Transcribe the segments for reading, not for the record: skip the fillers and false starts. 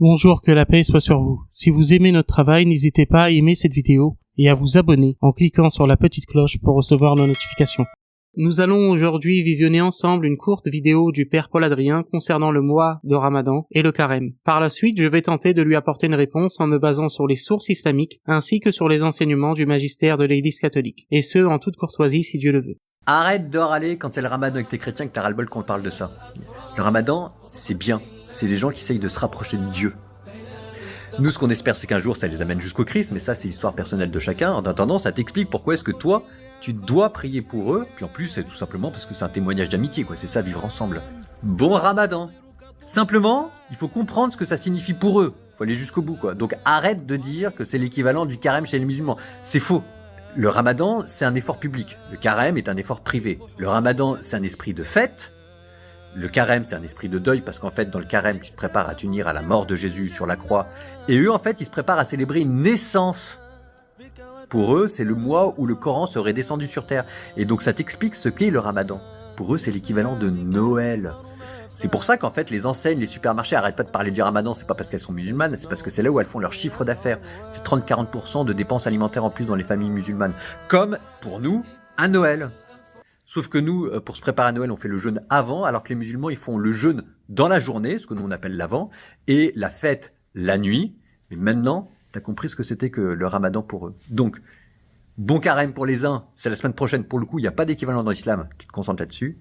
Bonjour, que la paix soit sur vous. Si vous aimez notre travail, n'hésitez pas à aimer cette vidéo et à vous abonner en cliquant sur la petite cloche pour recevoir nos notifications. Nous allons aujourd'hui visionner ensemble une courte vidéo du Père Paul Adrien concernant le mois de Ramadan et le carême. Par la suite, je vais tenter de lui apporter une réponse en me basant sur les sources islamiques ainsi que sur les enseignements du magistère de l'Église catholique, et ce en toute courtoisie si Dieu le veut. Arrête de râler quand c'est le Ramadan avec tes chrétiens que t'as ras-le-bol qu'on parle de ça. Le Ramadan, c'est bien. C'est des gens qui essayent de se rapprocher de Dieu. Nous, ce qu'on espère, c'est qu'un jour, ça les amène jusqu'au Christ, mais ça, c'est l'histoire personnelle de chacun. En attendant, ça t'explique pourquoi est-ce que toi, tu dois prier pour eux. Puis en plus, c'est tout simplement parce que c'est un témoignage d'amitié, quoi. C'est ça, vivre ensemble. Bon Ramadan. Simplement, il faut comprendre ce que ça signifie pour eux. Faut aller jusqu'au bout, quoi. Donc arrête de dire que c'est l'équivalent du carême chez les musulmans. C'est faux. Le Ramadan, c'est un effort public. Le carême est un effort privé. Le Ramadan, c'est un esprit de fête. Le carême, c'est un esprit de deuil, parce qu'en fait, dans le carême, tu te prépares à t'unir à la mort de Jésus sur la croix. Et eux, en fait, ils se préparent à célébrer une naissance. Pour eux, c'est le mois où le Coran serait descendu sur terre. Et donc, ça t'explique ce qu'est le Ramadan. Pour eux, c'est l'équivalent de Noël. C'est pour ça qu'en fait, les enseignes, les supermarchés arrêtent pas de parler du Ramadan. C'est pas parce qu'elles sont musulmanes, c'est parce que c'est là où elles font leur chiffre d'affaires. C'est 30-40% de dépenses alimentaires en plus dans les familles musulmanes. Comme, pour nous, à Noël. Sauf que nous, pour se préparer à Noël, on fait le jeûne avant, alors que les musulmans, ils font le jeûne dans la journée, ce que nous on appelle l'avant, et la fête la nuit. Mais maintenant, t'as compris ce que c'était que le Ramadan pour eux. Donc, bon carême pour les uns, c'est la semaine prochaine. Pour le coup, il n'y a pas d'équivalent dans l'islam, tu te concentres là-dessus.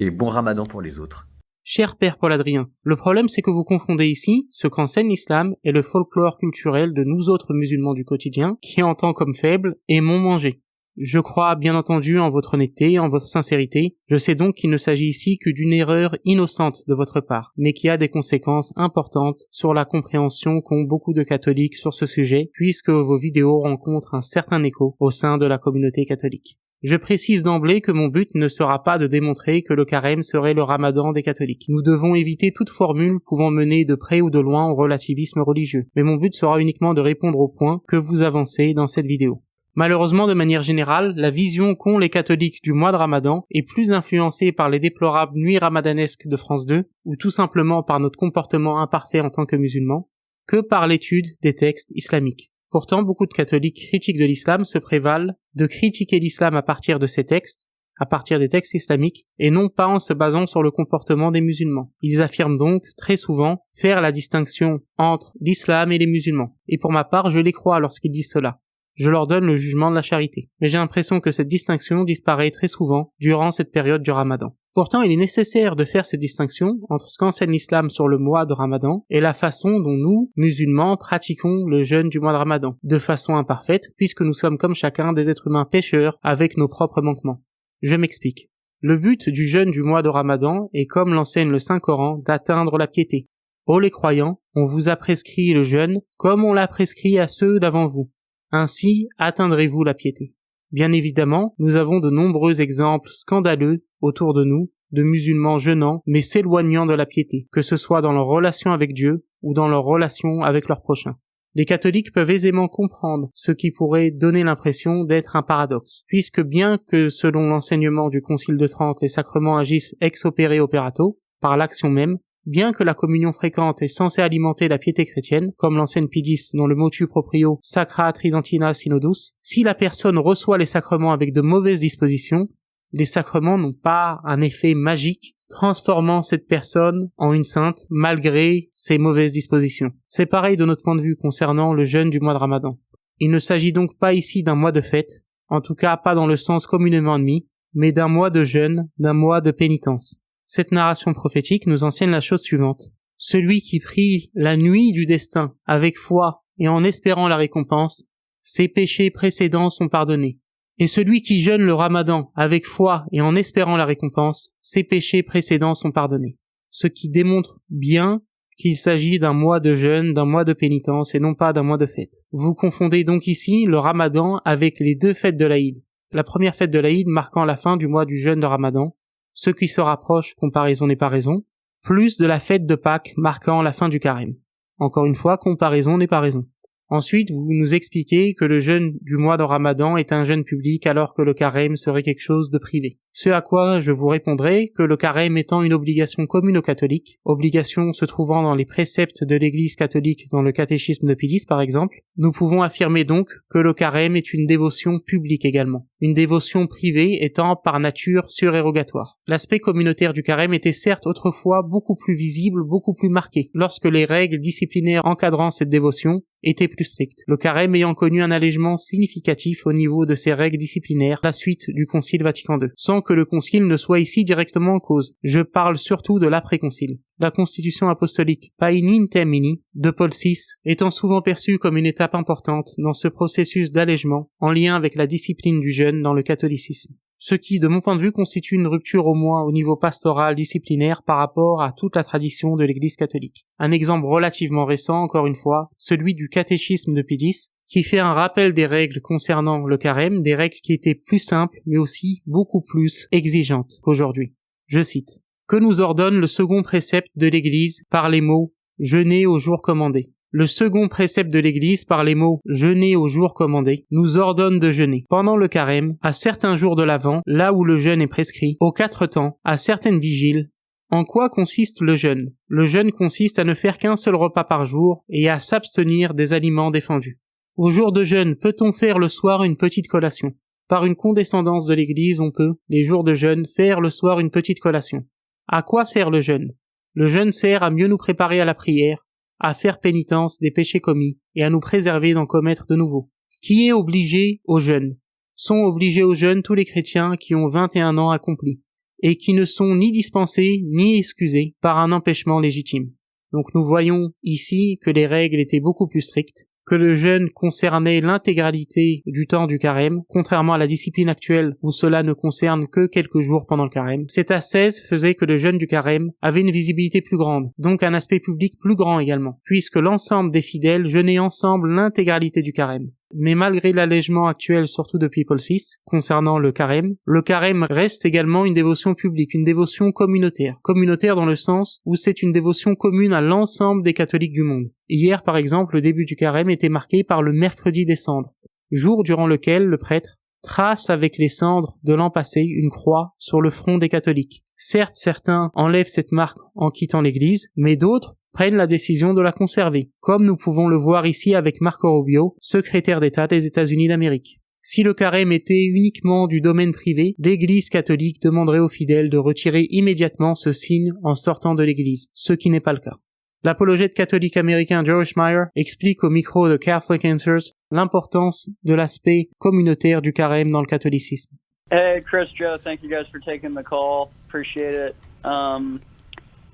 Et bon Ramadan pour les autres. Cher Père Paul Adrien, le problème c'est que vous confondez ici ce qu'enseigne l'islam et le folklore culturel de nous autres musulmans du quotidien, qui entend comme faible et mon manger. Je crois bien entendu en votre honnêteté et en votre sincérité. Je sais donc qu'il ne s'agit ici que d'une erreur innocente de votre part, mais qui a des conséquences importantes sur la compréhension qu'ont beaucoup de catholiques sur ce sujet, puisque vos vidéos rencontrent un certain écho au sein de la communauté catholique. Je précise d'emblée que mon but ne sera pas de démontrer que le carême serait le Ramadan des catholiques. Nous devons éviter toute formule pouvant mener de près ou de loin au relativisme religieux, mais mon but sera uniquement de répondre aux points que vous avancez dans cette vidéo. Malheureusement, de manière générale, la vision qu'ont les catholiques du mois de Ramadan est plus influencée par les déplorables nuits ramadanesques de France 2, ou tout simplement par notre comportement imparfait en tant que musulmans, que par l'étude des textes islamiques. Pourtant, beaucoup de catholiques critiques de l'islam se prévalent de critiquer l'islam à partir de ces textes, à partir des textes islamiques, et non pas en se basant sur le comportement des musulmans. Ils affirment donc, très souvent, faire la distinction entre l'islam et les musulmans. Et pour ma part, je les crois lorsqu'ils disent cela. Je leur donne le jugement de la charité. Mais j'ai l'impression que cette distinction disparaît très souvent durant cette période du Ramadan. Pourtant, il est nécessaire de faire cette distinction entre ce qu'enseigne l'islam sur le mois de Ramadan et la façon dont nous, musulmans, pratiquons le jeûne du mois de Ramadan, de façon imparfaite, puisque nous sommes comme chacun des êtres humains pécheurs avec nos propres manquements. Je m'explique. Le but du jeûne du mois de Ramadan est, comme l'enseigne le Saint-Coran, d'atteindre la piété. Ô les croyants, on vous a prescrit le jeûne comme on l'a prescrit à ceux d'avant vous. Ainsi atteindrez-vous la piété. Bien évidemment, nous avons de nombreux exemples scandaleux autour de nous, de musulmans jeûnant mais s'éloignant de la piété, que ce soit dans leur relation avec Dieu ou dans leur relation avec leur prochain. Les catholiques peuvent aisément comprendre ce qui pourrait donner l'impression d'être un paradoxe, puisque bien que selon l'enseignement du Concile de Trente, les sacrements agissent ex opere operato, par l'action même, bien que la communion fréquente est censée alimenter la piété chrétienne, comme l'enseigne Pie X dans le motu proprio Sacra Tridentina Synodus, si la personne reçoit les sacrements avec de mauvaises dispositions, les sacrements n'ont pas un effet magique transformant cette personne en une sainte malgré ses mauvaises dispositions. C'est pareil de notre point de vue concernant le jeûne du mois de Ramadan. Il ne s'agit donc pas ici d'un mois de fête, en tout cas pas dans le sens communément admis, mais d'un mois de jeûne, d'un mois de pénitence. Cette narration prophétique nous enseigne la chose suivante. Celui qui prie la nuit du destin avec foi et en espérant la récompense, ses péchés précédents sont pardonnés. Et celui qui jeûne le Ramadan avec foi et en espérant la récompense, ses péchés précédents sont pardonnés. Ce qui démontre bien qu'il s'agit d'un mois de jeûne, d'un mois de pénitence et non pas d'un mois de fête. Vous confondez donc ici le Ramadan avec les deux fêtes de l'Aïd. La première fête de l'Aïd marquant la fin du mois du jeûne de Ramadan, ce qui se rapproche, comparaison n'est pas raison, plus de la fête de Pâques marquant la fin du carême. Encore une fois, comparaison n'est pas raison. Ensuite, vous nous expliquez que le jeûne du mois de Ramadan est un jeûne public alors que le carême serait quelque chose de privé. Ce à quoi je vous répondrai que le carême étant une obligation commune aux catholiques, obligation se trouvant dans les préceptes de l'Église catholique dans le catéchisme de Pie X par exemple, nous pouvons affirmer donc que le carême est une dévotion publique également, une dévotion privée étant par nature surérogatoire. L'aspect communautaire du carême était certes autrefois beaucoup plus visible, beaucoup plus marqué, lorsque les règles disciplinaires encadrant cette dévotion étaient plus strictes. Le carême ayant connu un allègement significatif au niveau de ses règles disciplinaires, la suite du Concile Vatican II, sans que le Concile ne soit ici directement en cause. Je parle surtout de l'après-concile. La constitution apostolique Paini in Termini de Paul VI étant souvent perçue comme une étape importante dans ce processus d'allègement en lien avec la discipline du jeûne dans le catholicisme. Ce qui, de mon point de vue, constitue une rupture au moins au niveau pastoral disciplinaire par rapport à toute la tradition de l'Église catholique. Un exemple relativement récent, encore une fois, celui du catéchisme de Pie X, qui fait un rappel des règles concernant le carême, des règles qui étaient plus simples, mais aussi beaucoup plus exigeantes qu'aujourd'hui. Je cite. Que nous ordonne le second précepte de l'Église par les mots « jeûner au jour commandé ». Le second précepte de l'Église par les mots « jeûner au jour commandé » nous ordonne de jeûner pendant le carême, à certains jours de l'Avent, là où le jeûne est prescrit, aux 4 temps, à certaines vigiles. En quoi consiste le jeûne? Le jeûne consiste à ne faire qu'un seul repas par jour et à s'abstenir des aliments défendus. Au jour de jeûne, peut-on faire le soir une petite collation? Par une condescendance de l'Église, on peut, les jours de jeûne, faire le soir une petite collation. À quoi sert le jeûne? Le jeûne sert à mieux nous préparer à la prière, à faire pénitence des péchés commis et à nous préserver d'en commettre de nouveaux. Qui est obligé au jeûne? Sont obligés au jeûne tous les chrétiens qui ont 21 ans accomplis et qui ne sont ni dispensés ni excusés par un empêchement légitime. Donc nous voyons ici que les règles étaient beaucoup plus strictes, que le jeûne concernait l'intégralité du temps du carême, contrairement à la discipline actuelle où cela ne concerne que quelques jours pendant le carême. Cet ascèse faisait que le jeûne du carême avait une visibilité plus grande, donc un aspect public plus grand également, puisque l'ensemble des fidèles jeûnaient ensemble l'intégralité du carême. Mais malgré l'allègement actuel, surtout depuis Paul VI, concernant le carême reste également une dévotion publique, une dévotion communautaire. Communautaire dans le sens où c'est une dévotion commune à l'ensemble des catholiques du monde. Hier, par exemple, le début du carême était marqué par le mercredi des cendres, jour durant lequel le prêtre trace avec les cendres de l'an passé une croix sur le front des catholiques. Certes, certains enlèvent cette marque en quittant l'église, mais d'autres prennent la décision de la conserver, comme nous pouvons le voir ici avec Marco Rubio, secrétaire d'État des États-Unis d'Amérique. Si le carême était uniquement du domaine privé, l'Église catholique demanderait aux fidèles de retirer immédiatement ce signe en sortant de l'Église, ce qui n'est pas le cas. L'apologète catholique américain George Meyer explique au micro de Catholic Answers l'importance de l'aspect communautaire du carême dans le catholicisme. Hey, Chris, Joe, thank you guys for taking the call. Appreciate it.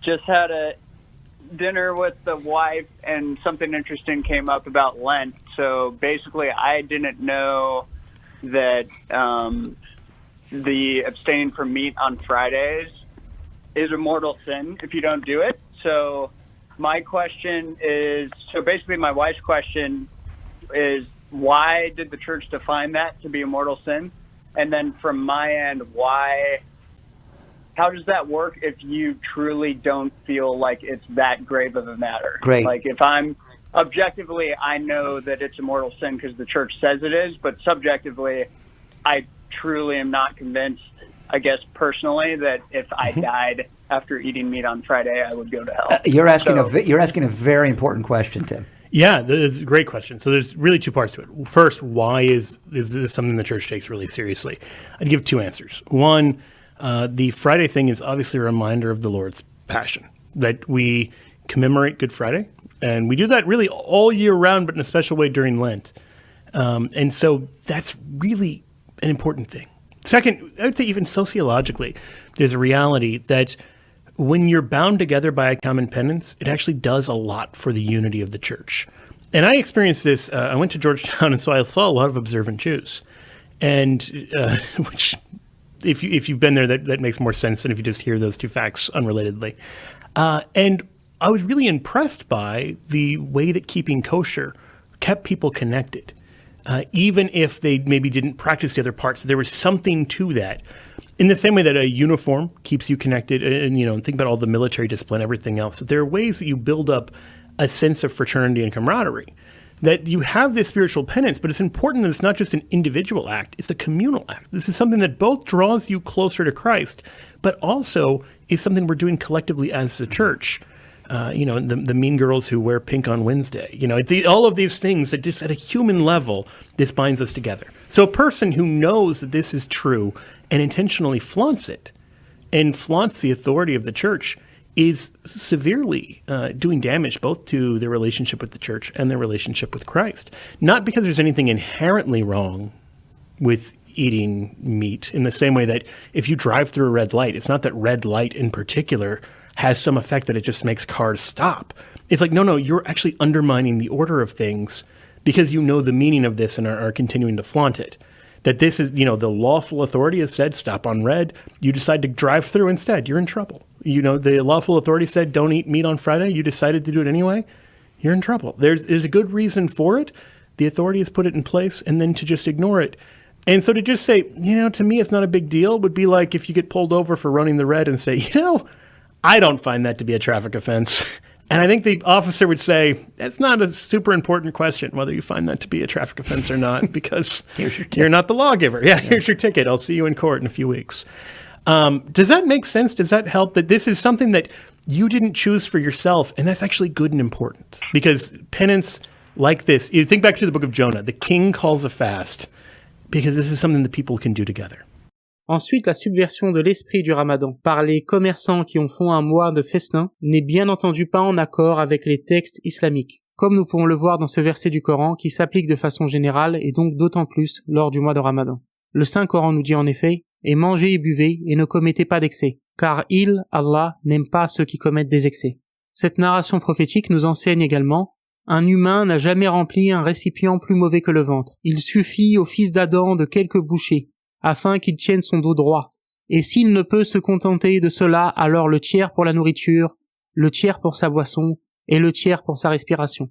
Just had a dinner with the wife and something interesting came up about Lent. So basically I didn't know that the abstaining from meat on Fridays is a mortal sin if you don't do it. So my question is, basically my wife's question is, why did the church define that to be a mortal sin? And then from my end, how does that work if you truly don't feel like it's that grave of a matter? Great. Like if I'm objectively, I know that it's a mortal sin because the church says it is, but subjectively, I truly am not convinced, I guess personally, that if I died after eating meat on Friday, I would go to hell. You're asking a very important question, Tim. Yeah, it's a great question. So there's really 2 parts to it. First, why is this something the church takes really seriously? I'd give 2 answers. One, the Friday thing is obviously a reminder of the Lord's passion, that we commemorate Good Friday, and we do that really all year round, but in a special way during Lent. And so that's really an important thing. Second, I would say even sociologically, there's a reality that when you're bound together by a common penance, it actually does a lot for the unity of the church. And I experienced this. I went to Georgetown, and so I saw a lot of observant Jews, and which, if you've been there, that makes more sense than if you just hear those 2 facts unrelatedly. And I was really impressed by the way that keeping kosher kept people connected, even if they maybe didn't practice the other parts. There was something to that. In the same way that a uniform keeps you connected, and think about all the military discipline, everything else. There are ways that you build up a sense of fraternity and camaraderie. that you have this spiritual penance, but it's important that it's not just an individual act, it's a communal act. This is something that both draws you closer to Christ, but also is something we're doing collectively as a church. The mean girls who wear pink on Wednesday. All of these things that just at a human level, this binds us together. So a person who knows that this is true and intentionally flaunts it and flaunts the authority of the church is severely doing damage both to their relationship with the church and their relationship with Christ. Not because there's anything inherently wrong with eating meat in the same way that if you drive through a red light, it's not that red light in particular has some effect that it just makes cars stop. It's like, no, you're actually undermining the order of things because you know the meaning of this and are continuing to flaunt it. That this is, the lawful authority has said, stop on red. You decide to drive through instead. You're in trouble. The lawful authority said, don't eat meat on Friday. You decided to do it anyway. You're in trouble. There's a good reason for it. The authority has put it in place, and then to just ignore it. And so to just say, to me, it's not a big deal would be like if you get pulled over for running the red and say, I don't find that to be a traffic offense. And I think the officer would say, that's not a super important question, whether you find that to be a traffic offense or not, because you're not the lawgiver. Yeah, here's your ticket. I'll see you in court in a few weeks. Does that make sense? Does that help? That this is something that you didn't choose for yourself, and that's actually good and important. Because penance like this, you think back to the book of Jonah, the king calls a fast, because this is something that people can do together. Ensuite, la subversion de l'esprit du Ramadan par les commerçants qui en font un mois de festin n'est bien entendu pas en accord avec les textes islamiques, comme nous pouvons le voir dans ce verset du Coran qui s'applique de façon générale et donc d'autant plus lors du mois de Ramadan. Le Saint-Coran nous dit en effet « Et mangez et buvez et ne commettez pas d'excès, car il, Allah, n'aime pas ceux qui commettent des excès. » Cette narration prophétique nous enseigne également « Un humain n'a jamais rempli un récipient plus mauvais que le ventre. Il suffit au fils d'Adam de quelques bouchées, afin qu'il tienne son dos droit. Et s'il ne peut se contenter de cela, alors le tiers pour la nourriture, le tiers pour sa boisson, et le tiers pour sa respiration.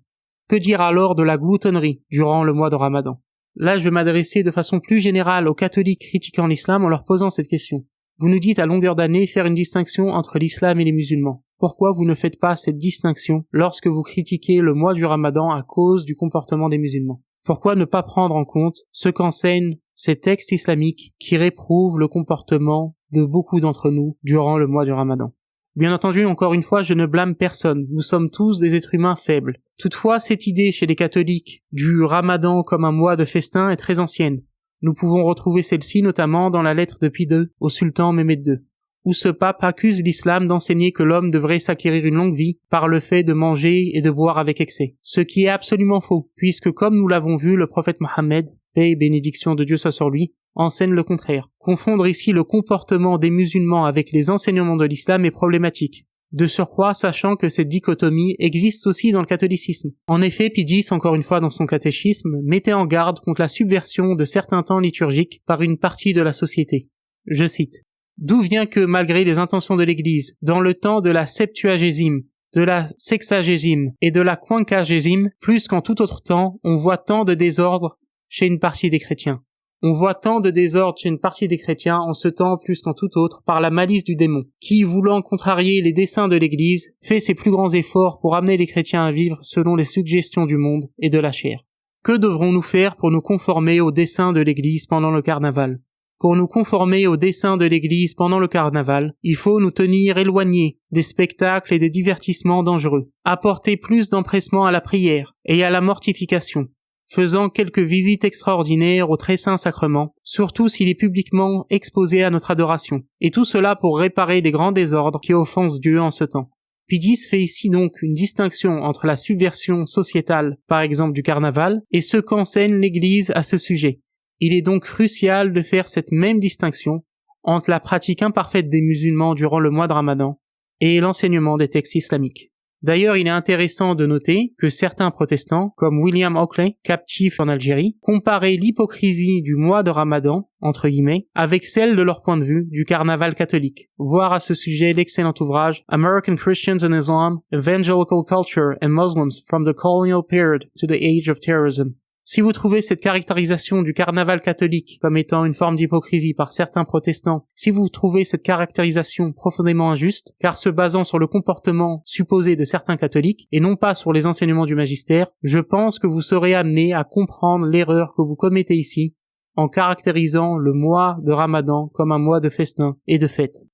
Que dire alors de la gloutonnerie durant le mois de Ramadan? Là, je vais m'adresser de façon plus générale aux catholiques critiquant l'islam en leur posant cette question. Vous nous dites à longueur d'année faire une distinction entre l'islam et les musulmans. Pourquoi vous ne faites pas cette distinction lorsque vous critiquez le mois du Ramadan à cause du comportement des musulmans? Pourquoi ne pas prendre en compte ce qu'enseignent ces textes islamiques qui réprouvent le comportement de beaucoup d'entre nous durant le mois du Ramadan? Bien entendu, encore une fois, je ne blâme personne. Nous sommes tous des êtres humains faibles. Toutefois, cette idée chez les catholiques du Ramadan comme un mois de festin est très ancienne. Nous pouvons retrouver celle-ci notamment dans la lettre de Pie II au sultan Mehmed II, où ce pape accuse l'islam d'enseigner que l'homme devrait s'acquérir une longue vie par le fait de manger et de boire avec excès. Ce qui est absolument faux, puisque comme nous l'avons vu, le prophète Mohammed, paix et bénédiction de Dieu soit sur lui, enseigne le contraire. Confondre ici le comportement des musulmans avec les enseignements de l'islam est problématique. De surcroît, sachant que cette dichotomie existe aussi dans le catholicisme. En effet, Pie X, encore une fois dans son catéchisme, mettait en garde contre la subversion de certains temps liturgiques par une partie de la société. Je cite. D'où vient que, malgré les intentions de l'Église, dans le temps de la septuagésime, de la sexagésime et de la quinquagésime, plus qu'en tout autre temps, on voit tant de désordre chez une partie des chrétiens. On voit tant de désordre chez une partie des chrétiens en ce temps plus qu'en tout autre par la malice du démon, qui, voulant contrarier les desseins de l'Église, fait ses plus grands efforts pour amener les chrétiens à vivre selon les suggestions du monde et de la chair. Que devrons-nous faire pour nous conformer aux desseins de l'Église pendant le carnaval? Pour nous conformer aux desseins de l'Église pendant le carnaval, il faut nous tenir éloignés des spectacles et des divertissements dangereux, apporter plus d'empressement à la prière et à la mortification, faisant quelques visites extraordinaires au très saint sacrement, surtout s'il est publiquement exposé à notre adoration, et tout cela pour réparer les grands désordres qui offensent Dieu en ce temps. Pie X fait ici donc une distinction entre la subversion sociétale, par exemple du carnaval, et ce qu'enseigne l'Église à ce sujet. Il est donc crucial de faire cette même distinction entre la pratique imparfaite des musulmans durant le mois de Ramadan et l'enseignement des textes islamiques. D'ailleurs, il est intéressant de noter que certains protestants, comme William Oakley, captif en Algérie, comparaient l'hypocrisie du mois de Ramadan, entre guillemets, avec celle de leur point de vue du carnaval catholique. Voir à ce sujet l'excellent ouvrage American Christians in Islam, Evangelical Culture and Muslims from the Colonial Period to the Age of Terrorism, Si vous trouvez cette caractérisation du carnaval catholique comme étant une forme d'hypocrisie par certains protestants, si vous trouvez cette caractérisation profondément injuste, car se basant sur le comportement supposé de certains catholiques et non pas sur les enseignements du magistère, je pense que vous serez amené à comprendre l'erreur que vous commettez ici en caractérisant le mois de Ramadan comme un mois de festin et de fête.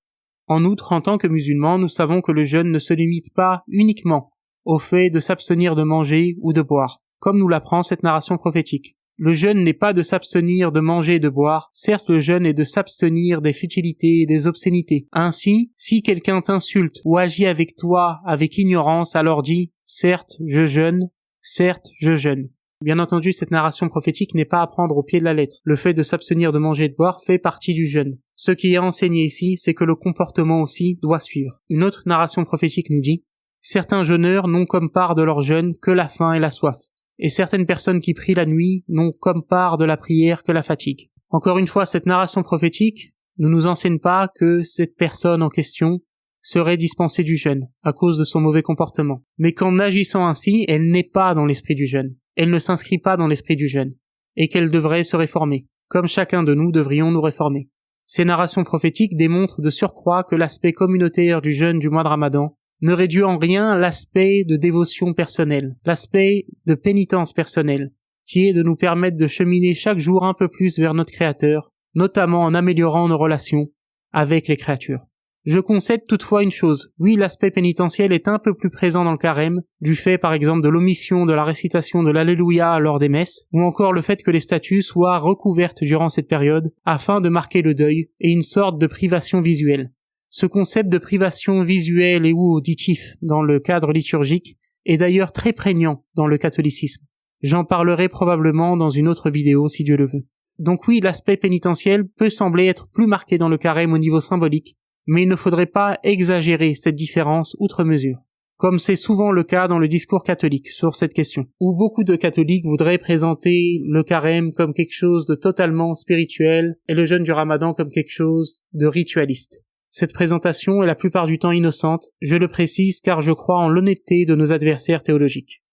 En outre, en tant que musulmans, nous savons que le jeûne ne se limite pas uniquement au fait de s'abstenir de manger ou de boire, comme nous l'apprend cette narration prophétique. Le jeûne n'est pas de s'abstenir de manger et de boire, certes le jeûne est de s'abstenir des futilités et des obscénités. Ainsi, si quelqu'un t'insulte ou agit avec toi avec ignorance, alors dis « certes je jeûne, certes je jeûne ». Bien entendu, cette narration prophétique n'est pas à prendre au pied de la lettre. Le fait de s'abstenir de manger et de boire fait partie du jeûne. Ce qui est enseigné ici, c'est que le comportement aussi doit suivre. Une autre narration prophétique nous dit « certains jeûneurs n'ont comme part de leur jeûne que la faim et la soif. Et certaines personnes qui prient la nuit n'ont comme part de la prière que la fatigue. » Encore une fois, cette narration prophétique ne nous enseigne pas que cette personne en question serait dispensée du jeûne à cause de son mauvais comportement, mais qu'en agissant ainsi, elle n'est pas dans l'esprit du jeûne. Elle ne s'inscrit pas dans l'esprit du jeûne, et qu'elle devrait se réformer, comme chacun de nous devrions nous réformer. Ces narrations prophétiques démontrent de surcroît que l'aspect communautaire du jeûne du mois de Ramadan ne réduit en rien l'aspect de dévotion personnelle, l'aspect de pénitence personnelle, qui est de nous permettre de cheminer chaque jour un peu plus vers notre Créateur, notamment en améliorant nos relations avec les créatures. Je concède toutefois une chose, oui, l'aspect pénitentiel est un peu plus présent dans le carême, du fait par exemple de l'omission de la récitation de l'Alléluia lors des messes, ou encore le fait que les statues soient recouvertes durant cette période, afin de marquer le deuil et une sorte de privation visuelle. Ce concept de privation visuelle et ou auditif dans le cadre liturgique est d'ailleurs très prégnant dans le catholicisme. J'en parlerai probablement dans une autre vidéo si Dieu le veut. Donc oui, l'aspect pénitentiel peut sembler être plus marqué dans le carême au niveau symbolique, mais il ne faudrait pas exagérer cette différence outre mesure, comme c'est souvent le cas dans le discours catholique sur cette question, où beaucoup de catholiques voudraient présenter le carême comme quelque chose de totalement spirituel et le jeûne du Ramadan comme quelque chose de ritualiste. Cette présentation est la plupart du temps innocente, je le précise car je crois en l'honnêteté de nos adversaires théologiques.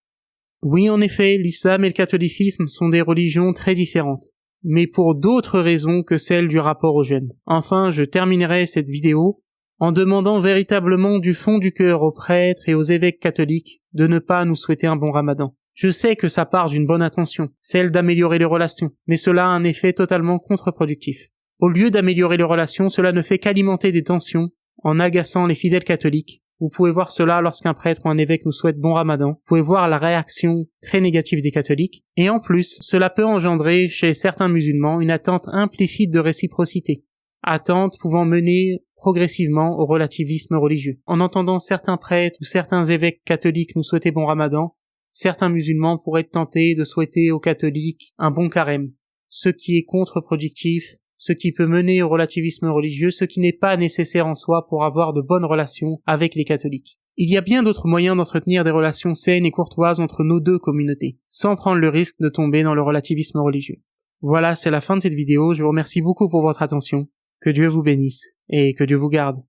Oui, en effet, l'islam et le catholicisme sont des religions très différentes, mais pour d'autres raisons que celles du rapport au jeûne. Enfin, je terminerai cette vidéo en demandant véritablement du fond du cœur aux prêtres et aux évêques catholiques de ne pas nous souhaiter un bon Ramadan. Je sais que ça part d'une bonne intention, celle d'améliorer les relations, mais cela a un effet totalement contre-productif. Au lieu d'améliorer les relations, cela ne fait qu'alimenter des tensions en agaçant les fidèles catholiques. Vous pouvez voir cela lorsqu'un prêtre ou un évêque nous souhaite bon Ramadan. Vous pouvez voir la réaction très négative des catholiques. Et en plus, cela peut engendrer chez certains musulmans une attente implicite de réciprocité. Attente pouvant mener progressivement au relativisme religieux. En entendant certains prêtres ou certains évêques catholiques nous souhaiter bon Ramadan, certains musulmans pourraient être tentés de souhaiter aux catholiques un bon carême, ce qui est contre-productif, ce qui peut mener au relativisme religieux, ce qui n'est pas nécessaire en soi pour avoir de bonnes relations avec les catholiques. Il y a bien d'autres moyens d'entretenir des relations saines et courtoises entre nos deux communautés, sans prendre le risque de tomber dans le relativisme religieux. Voilà, c'est la fin de cette vidéo, je vous remercie beaucoup pour votre attention, que Dieu vous bénisse, et que Dieu vous garde.